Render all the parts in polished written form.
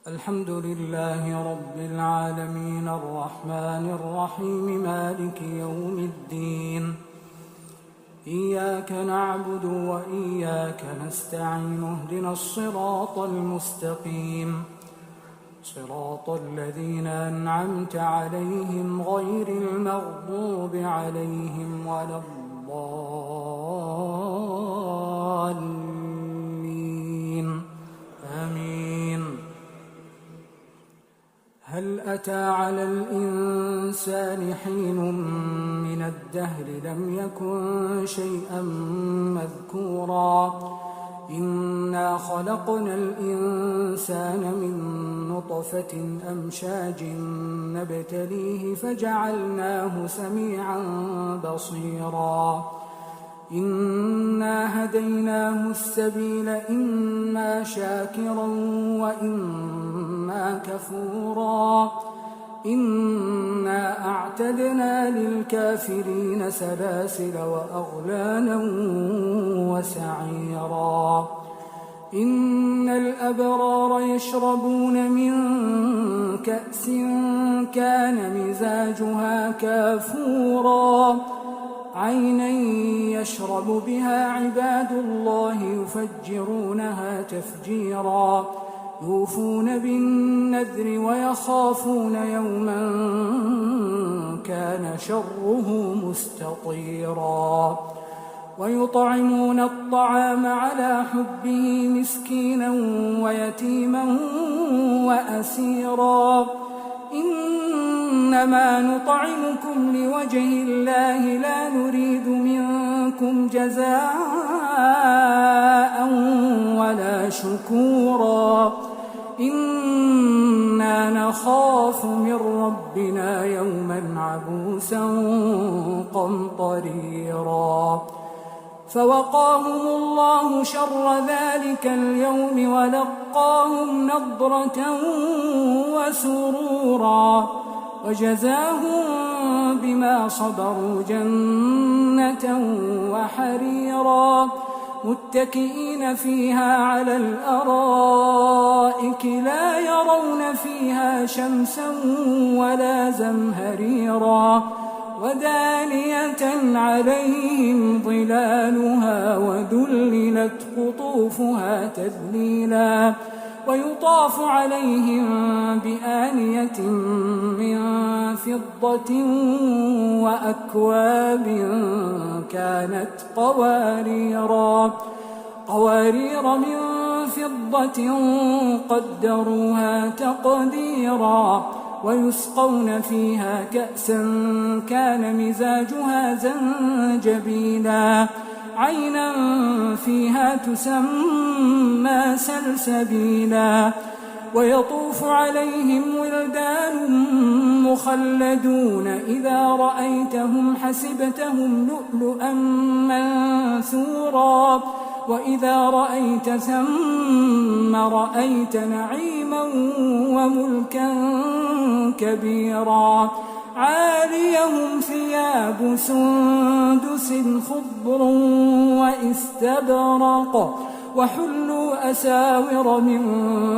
الحمد لله رب العالمين الرحمن الرحيم مالك يوم الدين. إياك نعبد وإياك نستعين اهدنا الصراط المستقيم صراط الذين أنعمت عليهم غير المغضوب عليهم ولا الضالين آمين. هل أتى على الإنسان حين من الدهر لم يكن شيئا مذكورا إنا خلقنا الإنسان من نطفة أمشاج نبتليه فجعلناه سميعا بصيرا إنا هديناه السبيل إما شاكرا وإما كفورا إنا أعتدنا للكافرين سلاسل وأغلالا وسعيرا إن الأبرار يشربون من كأس كان مزاجها كافورا عينا يشرب بها عباد الله يفجرونها تفجيرا يوفون بالنذر ويخافون يوما كان شره مستطيرا ويطعمون الطعام على حبه مسكينا ويتيما وأسيرا إنما نطعمكم لوجه الله لا نريد منكم جزاء ولا شكورا إنا نخاف من ربنا يوما عبوسا قمطريرا فوقاهم الله شر ذلك اليوم ولقاهم نضرة وسرورا وجزاهم بما صبروا جنة وحريرا متكئين فيها على الأرائك لا يرون فيها شمسا ولا زمهريرا ودانية عليهم ظلالها وذللت قطوفها تذليلا ويطاف عليهم بآنية من فضة وأكواب كانت قوارير من فضة قدروها تقديرا ويسقون فيها كأسا كان مزاجها زنجبيلا عينا فيها تسمى سلسبيلا ويطوف عليهم ولدان مخلدون إذا رأيتهم حسبتهم لؤلؤا منثورا وإذا رأيت ثم رأيت نعيما وملكا كبيرا عاليهم ثياب سندس خضر واستبرق وحلوا أساور من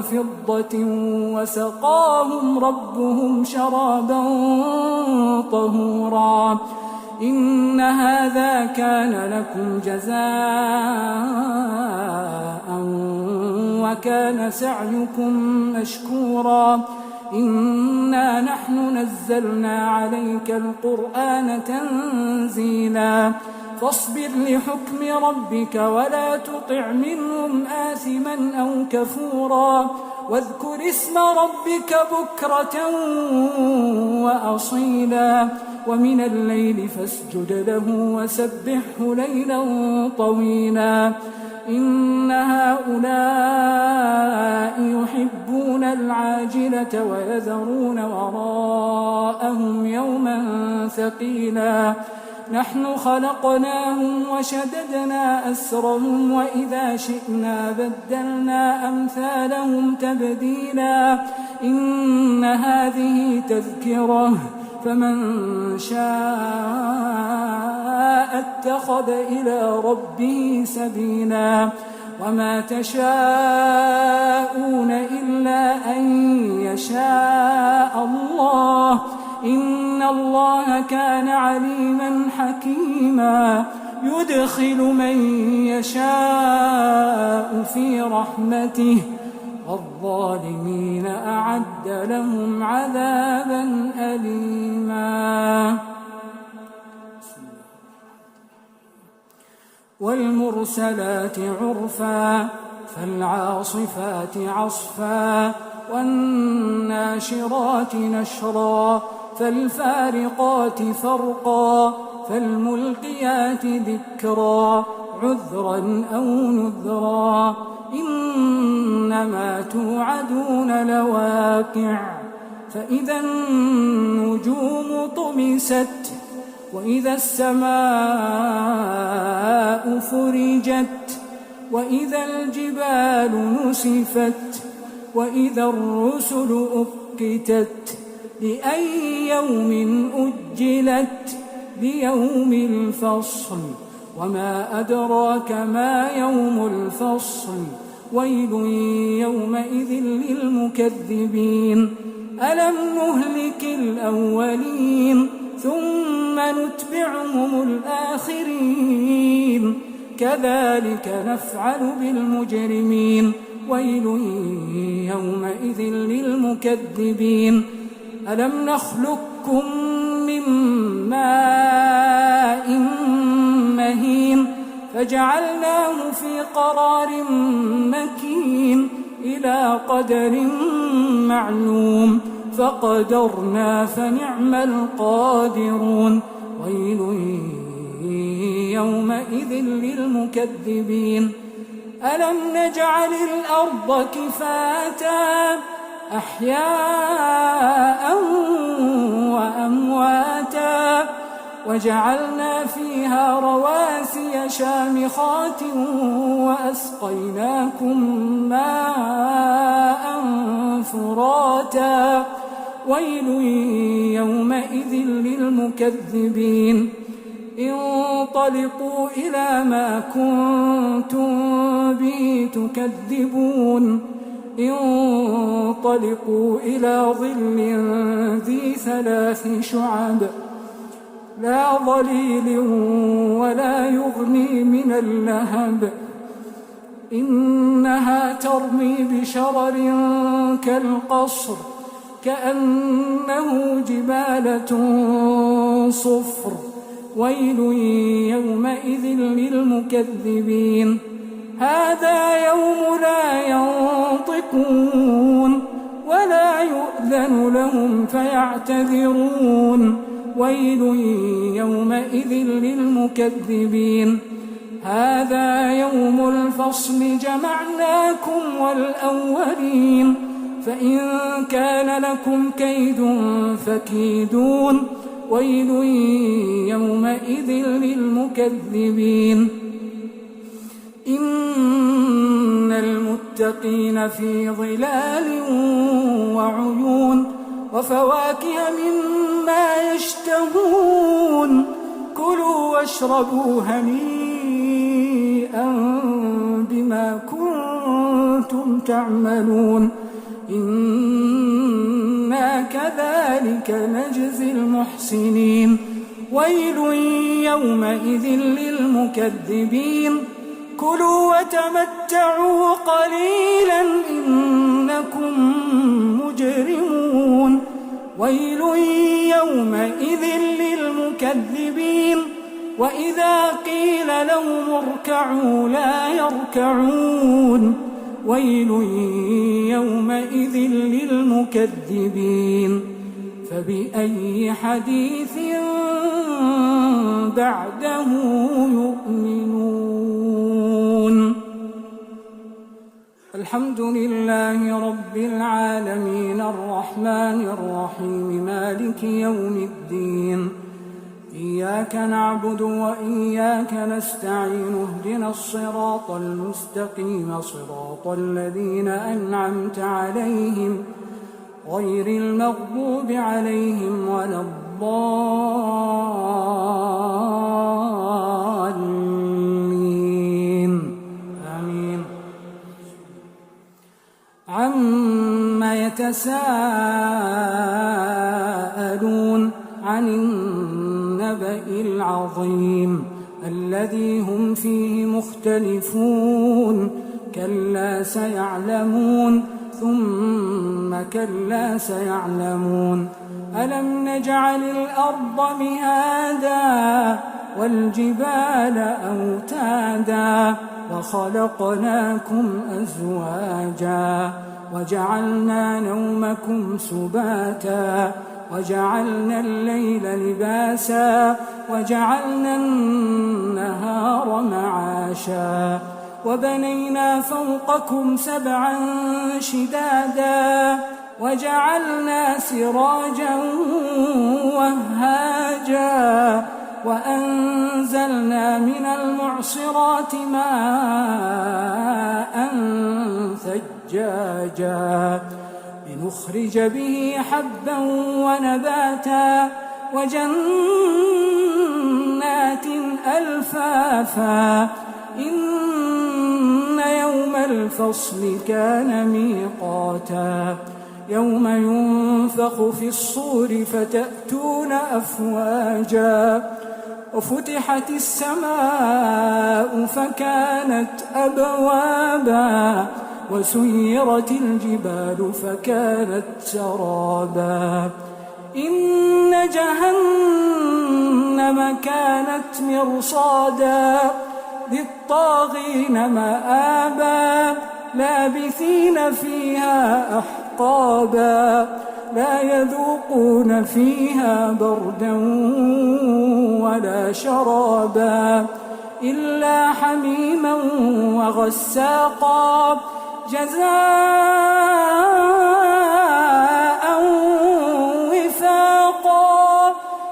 فضة وسقاهم ربهم شرابا طهورا إن هذا كان لكم جزاء وكان سعيكم مشكورا إنا نحن نزلنا عليك القرآن تنزيلا فاصبر لحكم ربك ولا تطع منهم آثما أو كفورا واذكر اسم ربك بكرة وأصيلا ومن الليل فاسجد له وسبحه ليلا طويلا إن هؤلاء يحبون العاجلة ويذرون وراءهم يوما ثقيلا نحن خلقناهم وشددنا أسرهم وإذا شئنا بدلنا أمثالهم تبديلا إن هذه تذكرة فمن شاء اتخذ إلى ربه سبيلا وما تشاءون إلا أن الله كان عليما حكيما يدخل من يشاء في رحمته والظالمين أعد لهم عذابا أليما والمرسلات عرفا فالعاصفات عصفا والناشرات نشرا فالفارقات فرقا فالملقيات ذكرا عذرا أو نذرا إنما توعدون لواقع فإذا النجوم طمست وإذا السماء فرجت وإذا الجبال نسفت وإذا الرسل أقتت لأي يوم أجلت ليوم الفصل وما أدراك ما يوم الفصل ويل يومئذ للمكذبين ألم نهلك الأولين ثم نتبعهم الآخرين كذلك نفعل بالمجرمين ويل يومئذ للمكذبين ألم نخلقكم من ماء مهين فجعلناه في قرار مكين إلى قدر معلوم فقدرنا فنعم القادرون ويل يومئذ للمكذبين ألم نجعل الأرض كفاتا أحياء وأمواتا وجعلنا فيها رواسي شامخات وأسقيناكم ماء فراتا ويل يومئذ للمكذبين انطلقوا إلى ما كنتم به تكذبون انطلقوا إلى ظل ذي 3 شعب لا ظليل ولا يغني من اللهب إنها ترمي بشرر كالقصر كأنه جبالة صفر ويل يومئذ للمكذبين هذا يوم لا ينطقون ولا يؤذن لهم فيعتذرون ويل يومئذ للمكذبين هذا يوم الفصل جمعناكم والأولين فإن كان لكم كيد فكيدون ويل يومئذ للمكذبين إن المتقين في ظلال وعيون وفواكه مما يشتهون كلوا واشربوا هنيئا بما كنتم تعملون إنا كذلك نجزي المحسنين ويل يومئذ للمكذبين كلوا وتمتعوا قليلا إنكم مجرمون ويل يومئذ للمكذبين وإذا قيل لهم اركعوا لا يركعون ويل يومئذ للمكذبين فبأي حديث بعده يؤمنون الحمد لله رب العالمين الرحمن الرحيم مالك يوم الدين إياك نعبد وإياك نستعين اهدنا الصراط المستقيم صراط الذين أنعمت عليهم غير المغضوب عليهم ولا الضالين آمين عما يتساءلون عن النبأ العظيم الذي هم فيه مختلفون كلا سيعلمون ثم كلا سيعلمون ألم نجعل الأرض مهادا والجبال أوتادا وخلقناكم أزواجا وجعلنا نومكم سباتا وجعلنا الليل لباسا وجعلنا النهار معاشا وبنينا فوقكم سبعا شدادا وجعلنا سراجا وهاجا وأنزلنا من المعصرات ماء ثجاجا لنخرج به حبا ونباتا وجنات ألفافا إن يوم الفصل كان ميقاتا يوم ينفخ في الصور فتأتون أفواجا وفتحت السماء فكانت أبوابا وسيرت الجبال فكانت سرابا إن جهنم كانت مرصادا للطاغين مآبا لابثين فيها أحقابا لا يذوقون فيها بردا ولا شرابا إلا حميما وغساقا جزاء وفاقا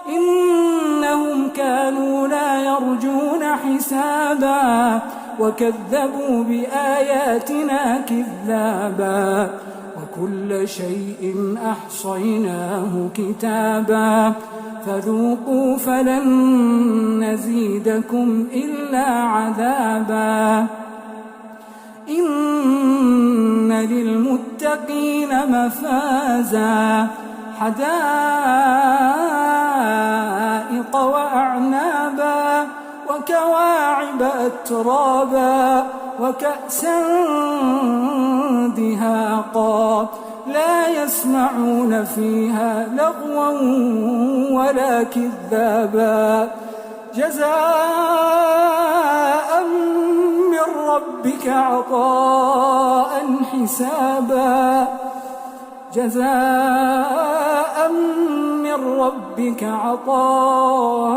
إنهم كانوا لا يرجون حسابا وكذبوا بآياتنا كذابا وكل شيء أحصيناه كتابا فذوقوا فلن نزيدكم إلا عذابا إن للمتقين مفازا حدائق وأعنابا وكواعب أترابا وكأسا دهاقا لا يسمعون فيها لغوا ولا كذابا جزاء من ربك عطاء حسابا جزاء من ربك عطاء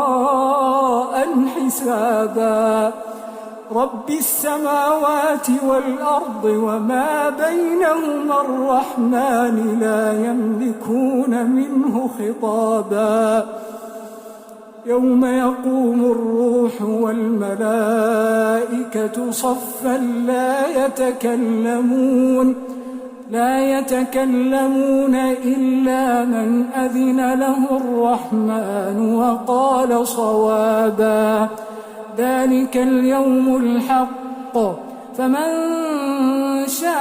حسابا رب السماوات والأرض وما بينهما الرحمن لا يملكون منه خطابا يوم يقوم الروح والملائكة صفا لا يتكلمون إلا من أذن له الرحمن وقال صوابا ذلك اليوم الحق فمن شاء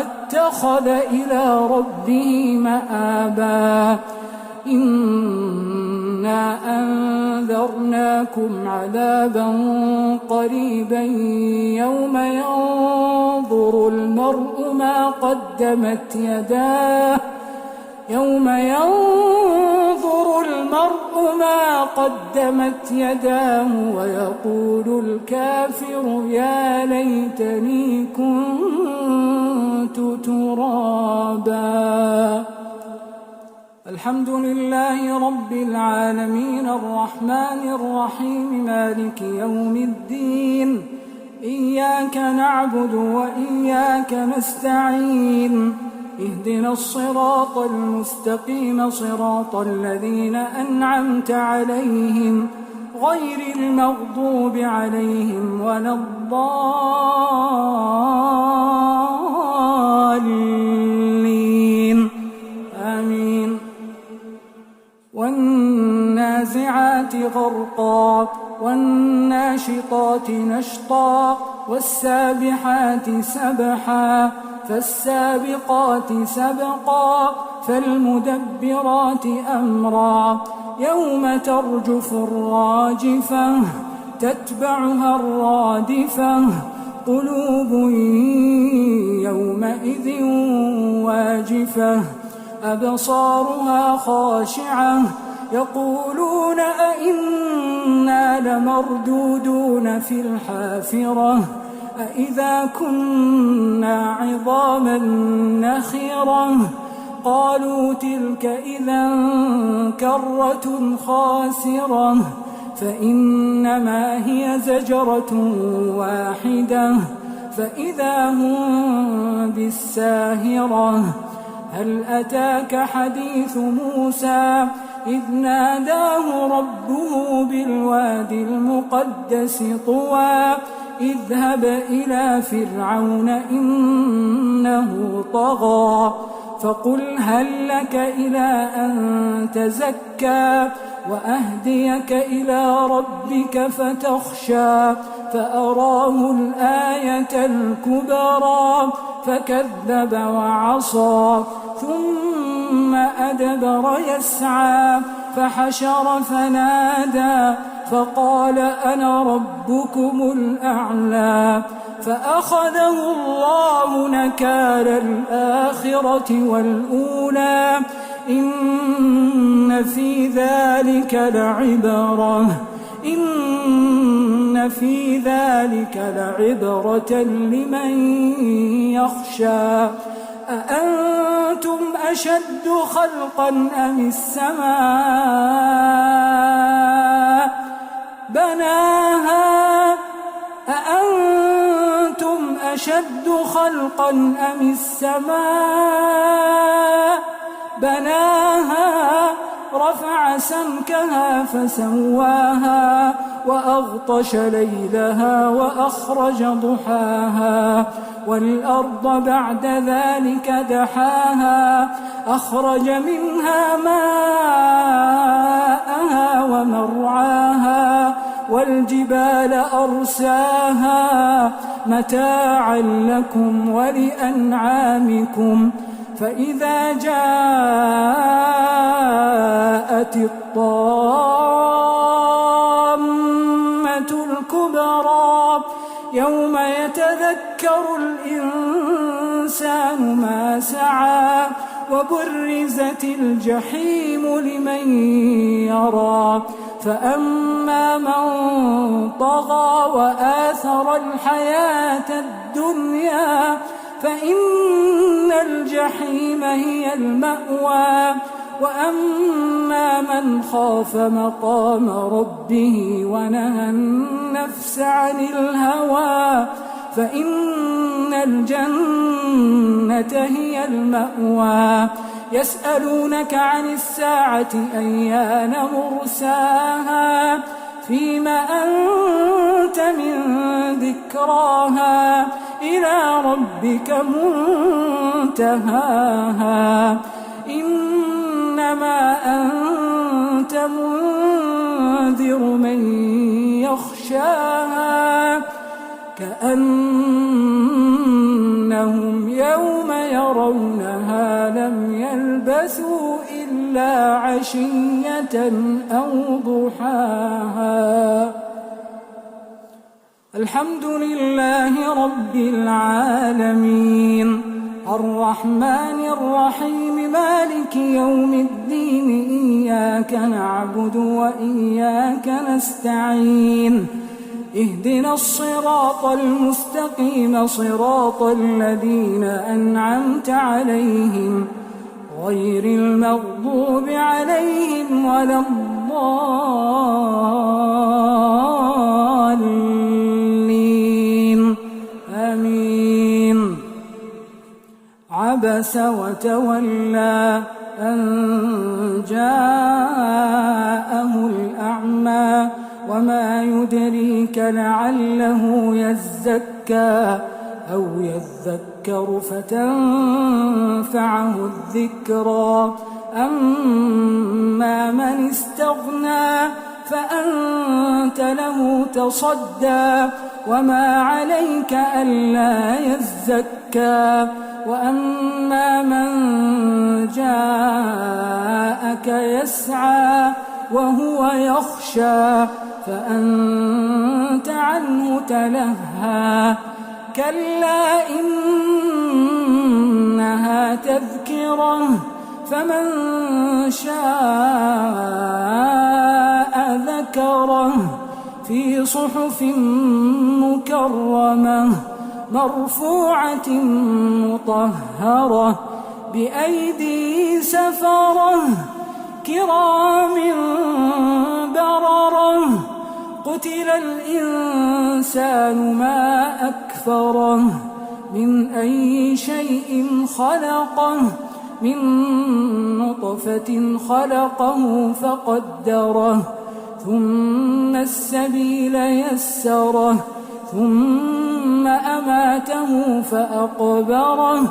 اتخذ إلى ربه مآبا إنا أنذرناكم عذابا قريبا يوم ينظر المرء ما قدمت يداه ويقول الكافر يا ليتني كنت ترابا الحمد لله رب العالمين الرحمن الرحيم مالك يوم الدين إياك نعبد وإياك نستعين اهدنا الصراط المستقيم صراط الذين أنعمت عليهم غير المغضوب عليهم ولا الضالين آمين والنازعات غرقا والناشطات نشطا والسابحات سبحا فالسابقات سبقا فالمدبرات أمرا يوم ترجف الراجفة تتبعها الرادفة قلوب يومئذ واجفة أبصارها خاشعة يقولون أئنا لمردودون في الحافرة أئذا كنا عظاما نخرة قالوا تلك إذا كرة خاسرة فإنما هي زجرة واحدة فإذا هم بالساهرة هل أتاك حديث موسى إذ ناداه ربه بالوادي المقدس طوى اذهب إلى فرعون إنه طغى فقل هل لك إلى أن تزكى وأهديك إلى ربك فتخشى فأراه الآية الكبرى فكذب وعصى ثم أدبر يسعى فحشر فنادى فقال أنا ربكم الأعلى فأخذه الله نكال الآخرة والأولى إن في ذلك لعبرة لمن يخشى أأنتم أشد خلقا أم السماء بناها أأنتم أشد خلقا أم السماء بناها رفع سمكها فسواها وأغطش ليلها وأخرج ضحاها والأرض بعد ذلك دحاها أخرج منها ماءها ومرعاها والجبال أرساها متاعا لكم ولأنعامكم فإذا جاءت الطامة الكبرى يوم يتذكر الإنسان ما سعى وبرزت الجحيم لمن يرى فأما من طغى وآثر الحياة الدنيا فإن الجحيم هي المأوى وأما من خاف مقام ربه ونهى النفس عن الهوى فإن الجنة هي المأوى يسألونك عن الساعة أيان مرساها فيم أنت من ذكراها إلى ربك منتهاها إنما أنت منذر من يخشاها كأنهم يوم يرونها لم يلبثوا إلا عشية أو ضحاها الحمد لله رب العالمين الرحمن الرحيم مالك يوم الدين إياك نعبد وإياك نستعين اهدنا الصراط المستقيم صراط الذين أنعمت عليهم غير المغضوب عليهم ولا الضالين آمين عبس وتولى أن جاءه الأعمى وما يدريك لعله يزكى أو يذكر فتنفعه الذكرى أما من استغنى فأنت له تصدى وما عليك ألا يزكى يزكى وأما من جاءك يسعى وهو يخشى فأنت عنه تلهى كلا إنها تذكرة فمن شاء ذكره في صحف مكرمة مرفوعة مطهرة بأيدي سفرة كرام بررة قتل الإنسان ما أكفره من أي شيء خلقه من نطفة خلقه فقدره ثم السبيل يسره ثم أماته فأقبره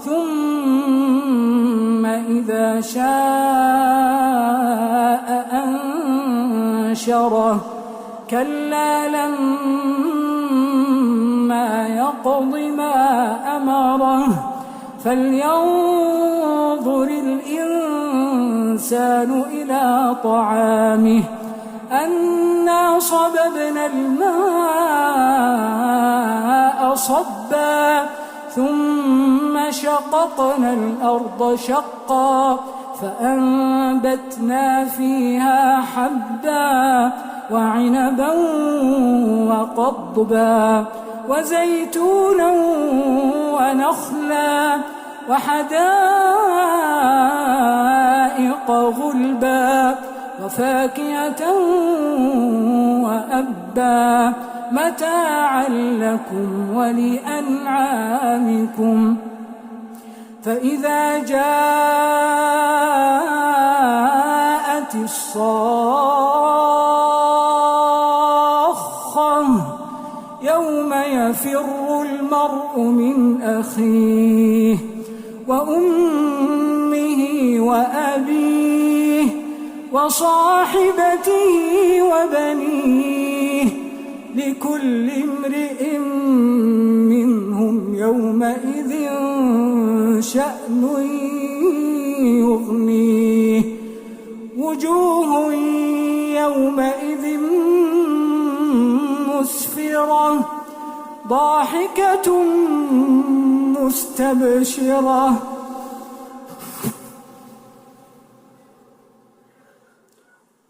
ثم إذا شاء أنشره كلا لما يقض ما أمره فلينظر الإنسان إلى طعامه أنا صببنا الماء صبا ثم شققنا الأرض شقا فأنبتنا فيها حبا وعنبا وقضبا وزيتونا ونخلا وحدائق غلبا وفاكهة وأبا متاعا لكم ولأنعامكم فإذا جاءت الصاخة يوم يفر المرء من أخيه وأمه وأبيه وصاحبته وبنيه لكل امرئ منهم يومئذ شأن يغنيه وجوه يومئذ مسفرة ضاحكة مستبشرة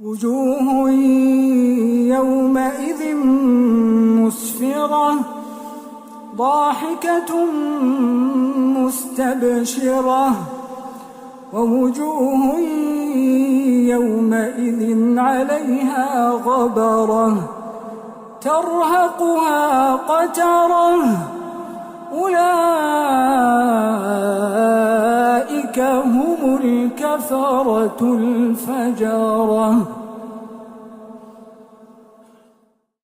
وجوه يومئذ مسفرة ضاحكة مستبشرة ووجوه يومئذ عليها غبرة ترهقها قترة أولئك هم الكفرة الفجرة.